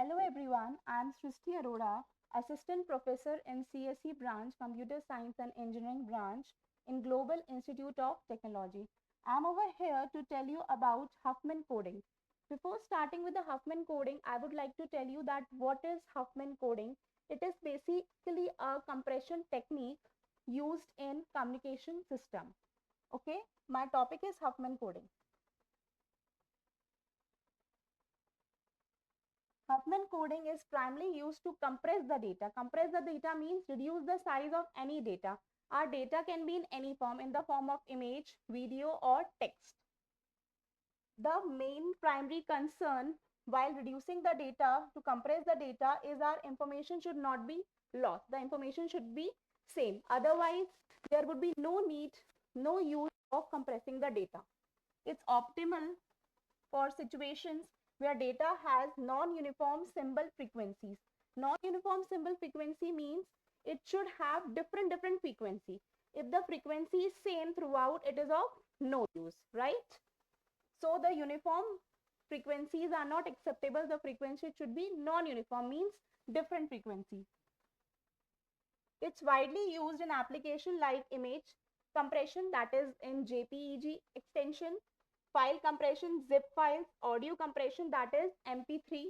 Hello everyone, I am Shristi Arora, Assistant Professor in CSE branch, Computer Science and Engineering branch in Global Institute of Technology. I am over here to tell you about Huffman coding. Before starting with the Huffman coding, I would like to tell you that what is Huffman coding? It is basically a compression technique used in communication system. Okay, my topic is Huffman coding. Huffman coding is primarily used to compress the data. Compress the data means reduce the size of any data. Our data can be in any form, in the form of image, video, or text. The main primary concern while reducing the data to compress the data is our information should not be lost. The information should be same. Otherwise, there would be no need, no use of compressing the data. It's optimal for situations where data has non-uniform symbol frequencies. Non-uniform symbol frequency means it should have different frequency. If the frequency is same throughout, it is of no use, right? So the uniform frequencies are not acceptable. The frequency should be non-uniform, means different frequency. It's widely used in application like image compression, that is in JPEG extension, file compression, zip files, audio compression, that is MP3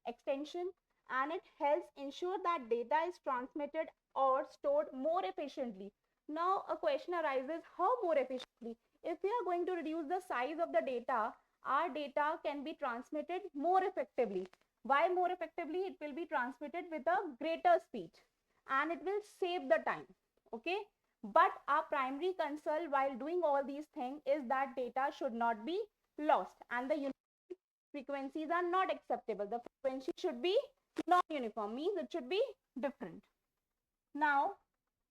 extension, and it helps ensure that data is transmitted or stored more efficiently. Now a question arises, how more efficiently? If we are going to reduce the size of the data, our data can be transmitted more effectively. Why more effectively? It will be transmitted with a greater speed and it will save the time. Okay, but our primary concern while doing all these things is that data should not be lost and the frequencies are not acceptable. The frequency should be non-uniform, means it should be different. Now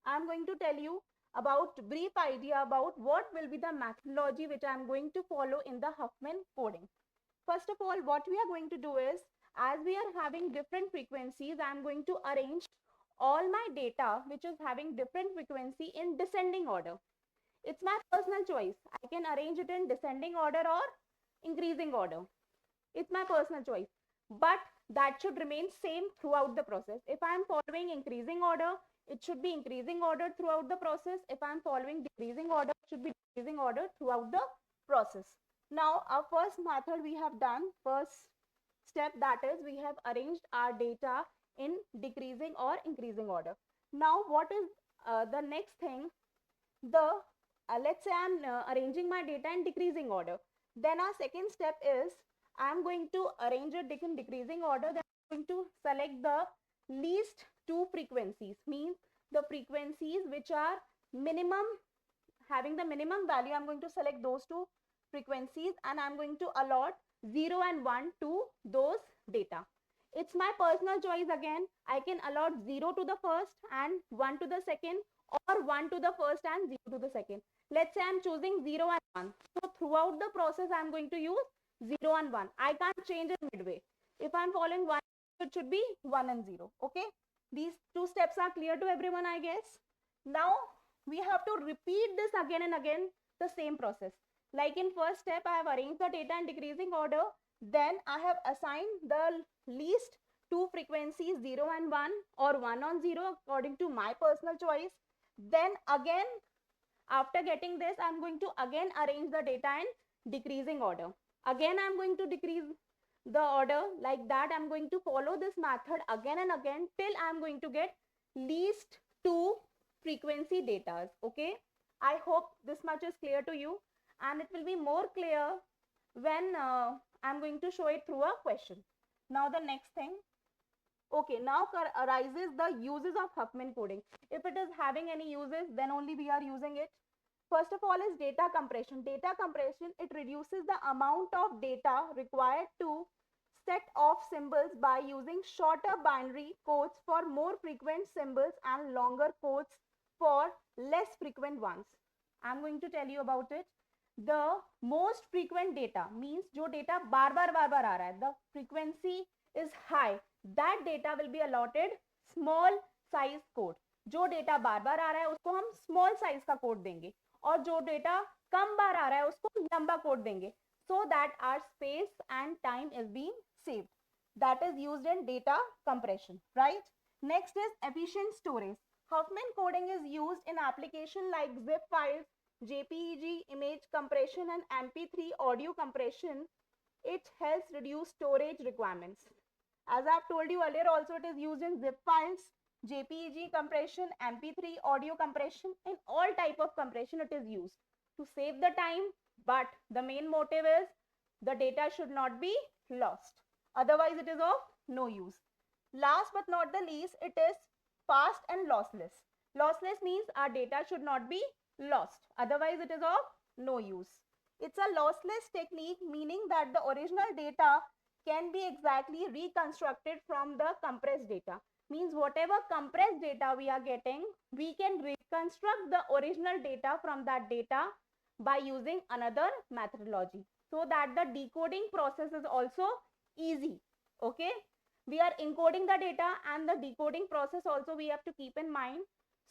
I'm going to tell you about brief idea about what will be the methodology which I'm going to follow in the Huffman coding. First of all, what we are going to do is, as we are having different frequencies, I'm going to arrange all my data which is having different frequency in descending order. It's my personal choice. I can arrange it in descending order or increasing order. It's my personal choice, but that should remain same throughout the process. If I'm following increasing order, it should be increasing order throughout the process. If I'm following decreasing order, it should be decreasing order throughout the process. Now our first method we have done, first step, that is we have arranged our data in decreasing or increasing order. Now what is the next thing? The let's say I'm arranging my data in decreasing order. Then our second step is I'm going to arrange it in decreasing order. Then I'm going to select the least two frequencies, means the frequencies which are minimum, having the minimum value. I'm going to select those two frequencies and I'm going to allot 0 and 1 to those data. It's my personal choice again. I can allot 0 to the first and 1 to the second, or 1 to the first and 0 to the second. Let's say I'm choosing 0 and 1. So throughout the process, I'm going to use 0 and 1. I can't change it midway. If I'm following 1, it should be 1 and 0. Okay. These two steps are clear to everyone, I guess. Now we have to repeat this again and again, the same process. Like in first step, I have arranged the data in decreasing order. Then I have assigned the least two frequencies, 0 and 1 or 1 on 0 according to my personal choice. Then again, after getting this, I'm going to again arrange the data in decreasing order. Again, I'm going to decrease the order like that. I'm going to follow this method again and again till I'm going to get least two frequency data. Okay, I hope this much is clear to you, and it will be more clear when I'm going to show it through a question. Now the next thing, okay, now arises the uses of Huffman coding. If it is having any uses, then only we are using it. First of all is data compression. Data compression, it reduces the amount of data required to set off symbols by using shorter binary codes for more frequent symbols and longer codes for less frequent ones. I'm going to tell you about it. The most frequent data means जो data बार बार आ रहा है, the frequency is high, that data will be allotted small size code. जो data बार बार आ रहा है उसको हम small size का code देंगे, और जो data कम बार आ रहा है उसको लंबा code देंगे, so that our space and time is being saved. that is used in data compression, right? Next is efficient storage. Huffman coding is used in application like zip files, JPEG image compression and MP3 audio compression. It helps reduce storage requirements. As I've told you earlier also, it is used in zip files, JPEG compression, MP3 audio compression, in all type of compression it is used to save the time, but the main motive is the data should not be lost. Otherwise, it is of no use. Last but not the least, it is fast and lossless. Lossless means our data should not be lost. Otherwise, it is of no use. It's a lossless technique, meaning that the original data can be exactly reconstructed from the compressed data. Means whatever compressed data we are getting, we can reconstruct the original data from that data by using another methodology, so that the decoding process is also easy. Okay, we are encoding the data and the decoding process also we have to keep in mind.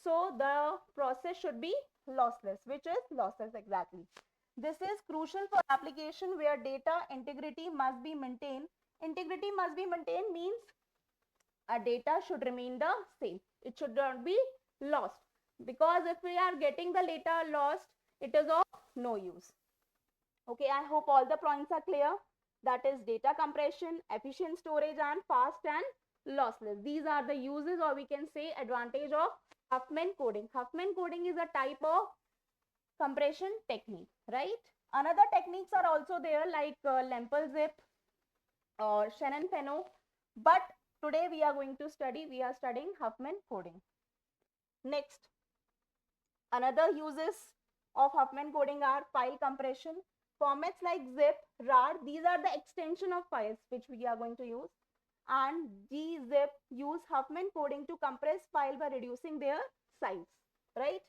So the process should be lossless, which is lossless exactly. This is crucial for application where data integrity must be maintained. Integrity must be maintained means our data should remain the same. It should not be lost, because if we are getting the data lost, it is of no use. Okay, I hope all the points are clear. That is data compression, efficient storage and fast and lossless. These are the uses, or we can say advantage of Huffman coding. Huffman coding is a type of compression technique, right? Another techniques are also there like Lemple zip or Shannon Fenno, but today we are studying Huffman coding. Next, another uses of Huffman coding are file compression. Formats like zip, rar, these are the extension of files which we are going to use, and gzip use Huffman coding to compress file by reducing their size, right?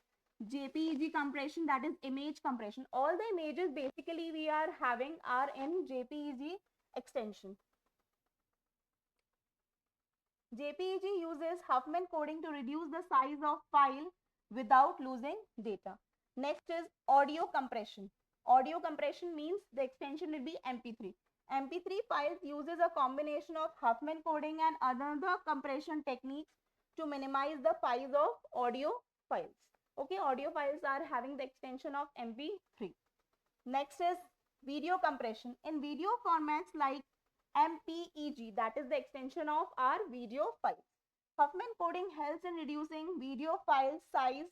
JPEG compression, that is image compression. All the images basically we are having are in JPEG extension. JPEG uses Huffman coding to reduce the size of file without losing data. Next is audio compression. Audio compression means the extension will be MP3. MP3 files uses a combination of Huffman coding and other compression techniques to minimize the size of audio files. Okay, audio files are having the extension of MP3. Next is video compression. In video formats like MPEG, that is the extension of our video files. Huffman coding helps in reducing video file size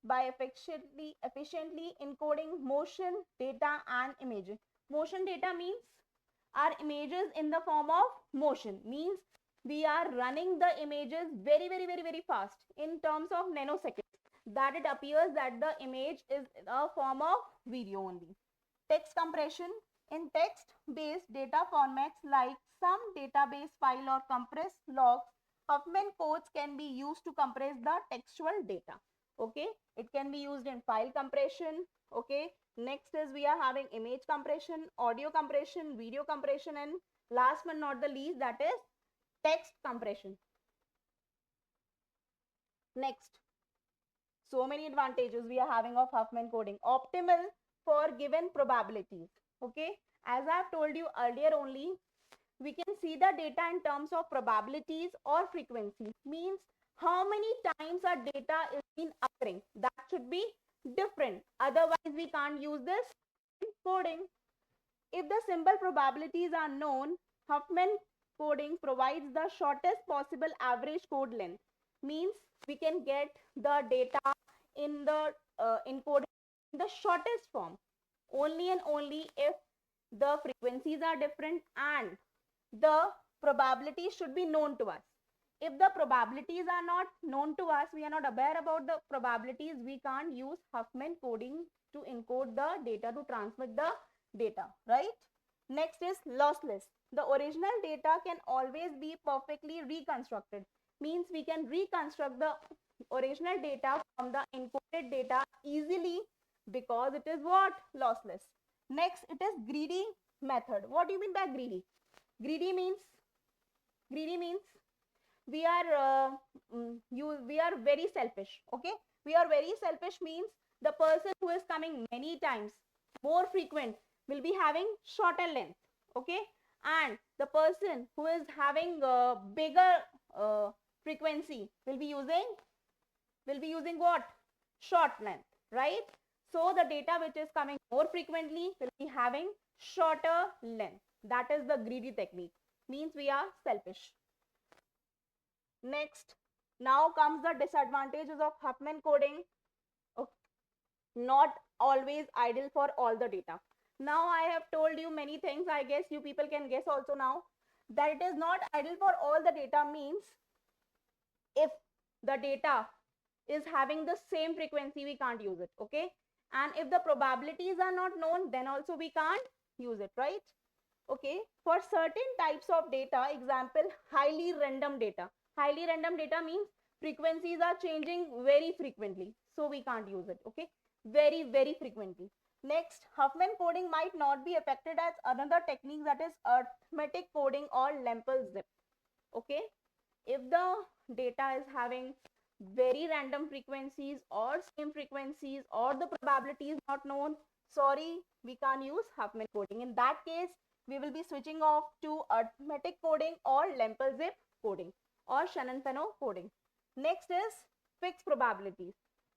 by efficiently encoding motion data and images. Motion data means our images in the form of motion, means we are running the images very fast in terms of nanoseconds, that it appears that the image is a form of video only. Text compression. In text-based data formats like some database file or compressed logs, Huffman codes can be used to compress the textual data. Okay, it can be used in file compression. Okay, next is we are having image compression, audio compression, video compression, and last but not the least, that is text compression. Next, so many advantages we are having of Huffman coding. Optimal for given probabilities. Okay, as I have told you earlier only, we can see the data in terms of probabilities or frequencies, means how many times our data is been occurring. That should be different. Otherwise, we can't use this in coding. If the simple probabilities are known, Huffman coding provides the shortest possible average code length. Means we can get the data in the encoded in the shortest form, only and only if the frequencies are different and the probabilities should be known to us. If the probabilities are not known to us, we are not aware about the probabilities, we can't use Huffman coding to encode the data, to transmit the data, right? Next is lossless. The original data can always be perfectly reconstructed. Means we can reconstruct the original data from the encoded data easily, because it is what? Lossless. Next, it is greedy method. What do you mean by greedy? Greedy means we are very selfish. Okay, we are very selfish means the person who is coming many times, more frequent, will be having shorter length. Okay, and The person who is having a bigger frequency will be using what? Short length, right? So the data which is coming more frequently will be having shorter length. That is the greedy technique. Means we are selfish. Next, now comes the disadvantages of Huffman coding. Okay. Not always ideal for all the data. Now I have told you many things. I guess you people can guess also now that it is not ideal for all the data means if the data is having the same frequency, we can't use it. Okay. And if the probabilities are not known, then also we can't use it, right? Okay. For certain types of data, example, highly random data. Highly random data means frequencies are changing very frequently. So we can't use it. Okay. Very, very frequently. Next, Huffman coding might not be affected as another technique, that is arithmetic coding or Lempel zip. Okay. If the data is having very random frequencies or same frequencies or the probability is not known, sorry, we can't use Huffman coding. In that case, we will be switching off to arithmetic coding or Lempel zip coding or Shannon-Fano coding. Next is fixed probabilities.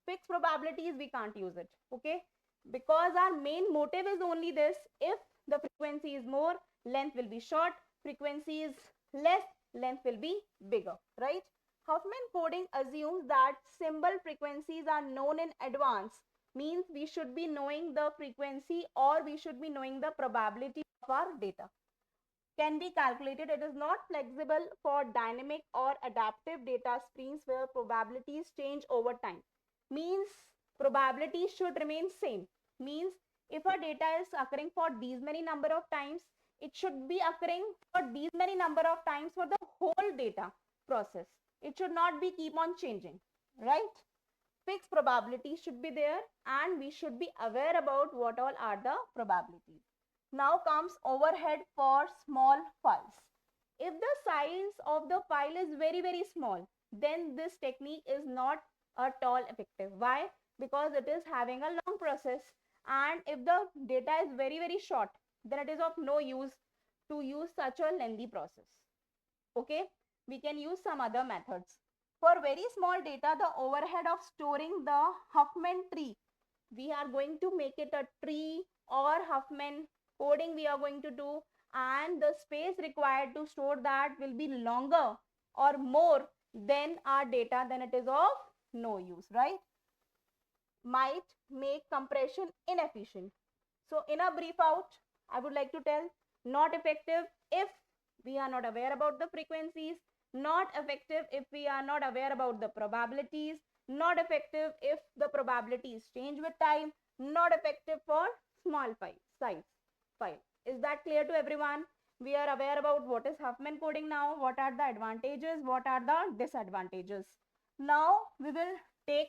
Fixed probabilities, we can't use it. Okay, because our main motive is only this: if the frequency is more, length will be short; frequency is less, length will be bigger, right? Huffman coding assumes that symbol frequencies are known in advance, means we should be knowing the frequency or we should be knowing the probability of our data. Can be calculated. It is not flexible for dynamic or adaptive data streams where probabilities change over time. Means probability should remain same. Means if a data is occurring for these many number of times, it should be occurring for these many number of times for the whole data process. It should not be keep on changing, right? Fixed probability should be there and we should be aware about what all are the probabilities. Now comes overhead for small files. If the size of the file is very, very small, then this technique is not at all effective. Why? Because it is having a long process, and if the data is very, very short, then it is of no use to use such a lengthy process. Okay, we can use some other methods. For very small data, the overhead of storing the Huffman tree, we are going to make it a tree or Huffman coding we are going to do, and the space required to store that will be longer or more than our data, then it is of no use, right? Might make compression inefficient. So in a brief out, I would like to tell, not effective if we are not aware about the frequencies, not effective if we are not aware about the probabilities, not effective if the probabilities change with time, not effective for small size file. Is that clear to everyone? We are aware about what is Huffman coding now, what are the advantages, what are the disadvantages. Now we will take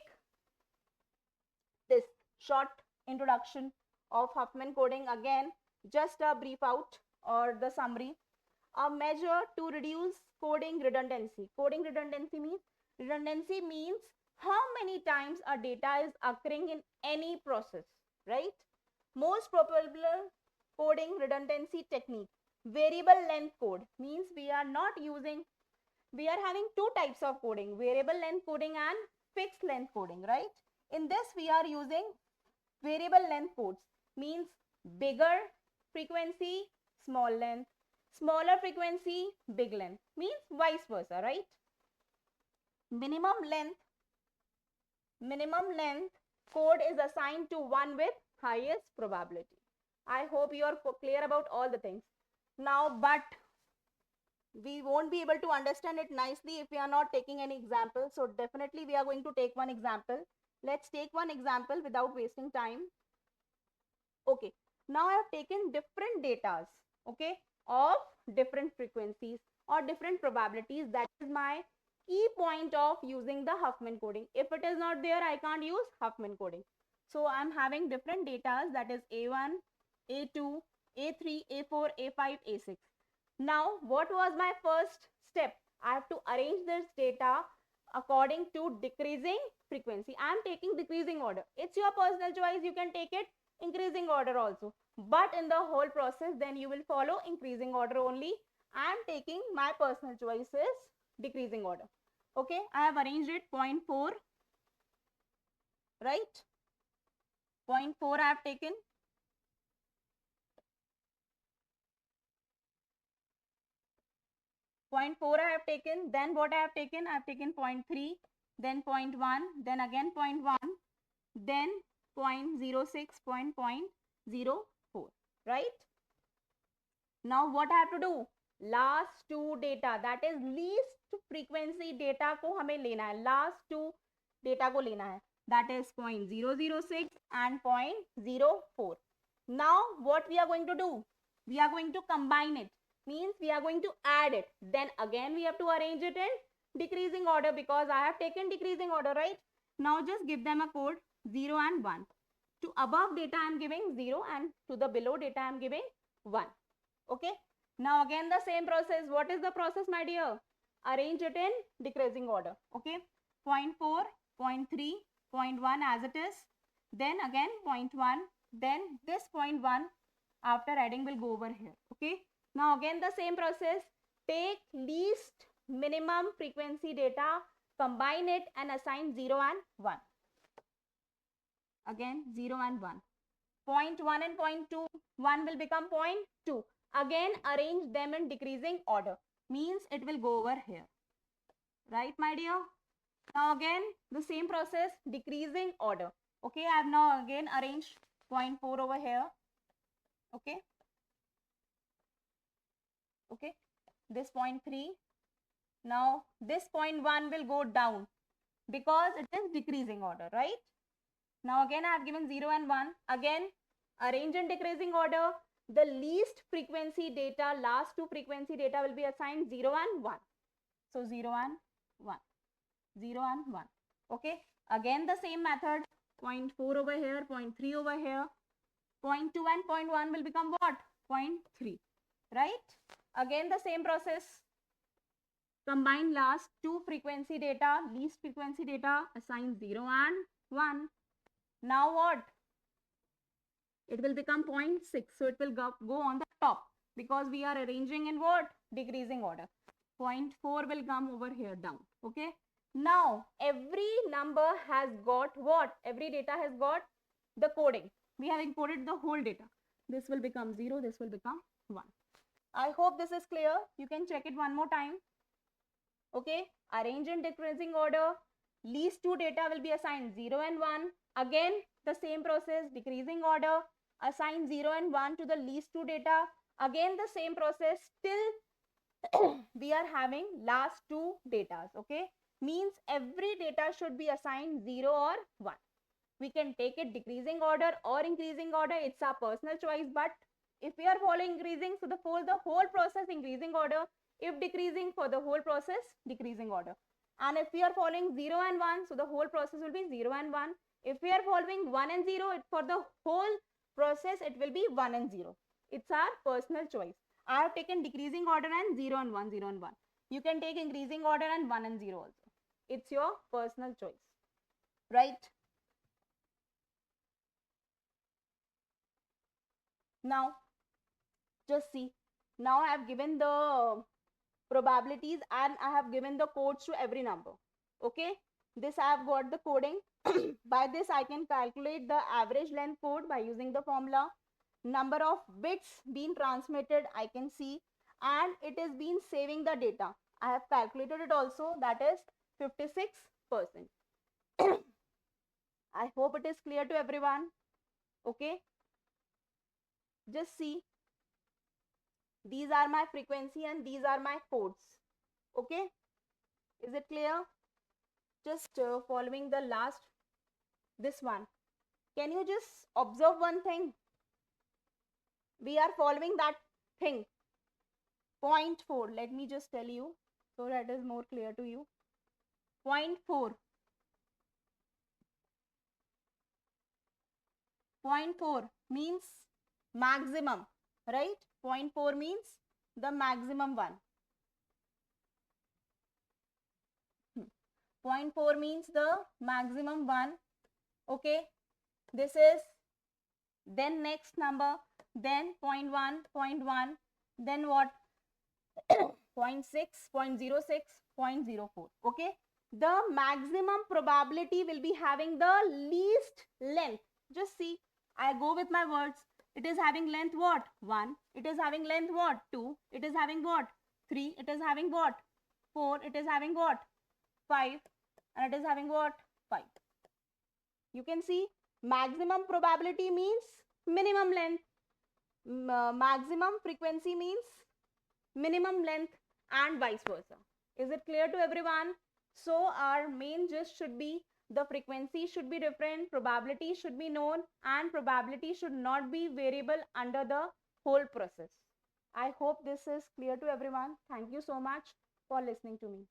this short introduction of Huffman coding again, just a brief out or the summary. A measure to reduce coding redundancy. Coding redundancy means how many times a data is occurring in any process, right? Most popular coding redundancy technique, variable length code, means we are having two types of coding, variable length coding and fixed length coding, right? In this we are using variable length codes, means bigger frequency, small length, smaller frequency, big length, means vice versa, right? Minimum length code is assigned to one with highest probability. I hope you are clear about all the things now, but we won't be able to understand it nicely if we are not taking any example. So definitely we are going to take one example. Let's take one example without wasting time. Okay, now I have taken different datas, okay, of different frequencies or different probabilities. That is my key point of using the Huffman coding. If it is not there, I can't use Huffman coding. So I'm having different datas, that is A1, A2, A3, A4, A5, A6. Now, what was my first step? I have to arrange this data according to decreasing frequency. I am taking decreasing order. It's your personal choice. You can take it increasing order also. But in the whole process, then you will follow increasing order only. I am taking my personal choice is decreasing order. Okay, I have arranged it 0.4, right? 0.4 I have taken. 0.4 I have taken. Then what I have taken? I have taken 0.3, then 0.1, then again 0.1, then 0.06, 0.04, right? Now what I have to do? Last two data, that is least frequency data को हमें लेना है. Last two data को लेना है. That is 0.006 and 0.04. Now what we are going to do? We are going to combine it. Means we are going to add it. Then again we have to arrange it in decreasing order because I have taken decreasing order, right? Now just give them a code 0 and 1. To above data I am giving 0 and to the below data I am giving 1. Okay. Now again the same process. What is the process, my dear? Arrange it in decreasing order. Okay. 0.4, 0.3, 0.1 as it is. Then again 0.1. Then this 0.1 after adding will go over here. Okay. Now again the same process. Take least minimum frequency data, combine it and assign 0 and 1. Again 0 and 1. 0.1 and 0.2, 1 will become 0.2. Again arrange them in decreasing order. Means it will go over here. Right, my dear? Now again the same process, decreasing order. Okay, I have now again arranged 0.4 over here. Okay. Okay. This 0.3. Now this 0.1 will go down because it is decreasing order, right? Now again I have given 0 and 1. Again arrange in decreasing order. The least frequency data, last two frequency data will be assigned 0 and 1. So 0 and 1. 0 and 1. Okay. Again the same method. 0.4 over here, 0.3 over here. 0.2 and 0.1 will become what? 0.3. Right? Again the same process. Combine last two frequency data, least frequency data, assign 0 and 1. Now what? It will become 0.6. So it will go on the top because we are arranging in what? Decreasing order. 0.4 will come over here down. Okay. Now every number has got what? Every data has got the coding. We have encoded the whole data. This will become 0. This will become 1. I hope this is clear. You can check it one more time. Okay. Arrange in decreasing order. Least two data will be assigned 0 and 1. Again the same process, decreasing order. Assign 0 and 1 to the least two data. Again the same process till we are having last two datas. Okay. Means every data should be assigned 0 or 1. We can take it decreasing order or increasing order. It's our personal choice. But if we are following increasing, so the whole process increasing order. If decreasing, for the whole process decreasing order. And if we are following 0 and 1, so the whole process will be 0 and 1. If we are following 1 and 0, for the whole process it will be 1 and 0. It's our personal choice. I have taken decreasing order and 0 and 1, 0 and 1. You can take increasing order and 1 and 0 also. It's your personal choice. Right? Now, just see. Now I have given the probabilities and I have given the codes to every number. Okay. This I have got the coding. By this I can calculate the average length code by using the formula. Number of bits being transmitted I can see, and it is been saving the data. I have calculated it also, that is 56%. I hope it is clear to everyone. Okay. Just see. These are my frequency and these are my codes. Okay. Is it clear? Just following the last, this one. Can you just observe one thing? We are following that thing. 0.4. Let me just tell you so that is more clear to you. 0.4. 0.4 means maximum, right? 0.4 means the maximum one. 0.4 means the maximum one. Okay. This is, then next number, then 0.1, 0.1, then what? 0.6, 0.06, 0.04. Okay. The maximum probability will be having the least length. Just see, I go with my words. It is having length what? 1. It is having length what? 2. It is having what? 3. It is having what? 4. It is having what? 5. And it is having what? 5. You can see maximum probability means minimum length. Maximum frequency means minimum length, and vice versa. Is it clear to everyone? So our main gist should be the frequency should be different, probability should be known, and probability should not be variable under the whole process. I hope this is clear to everyone. Thank you so much for listening to me.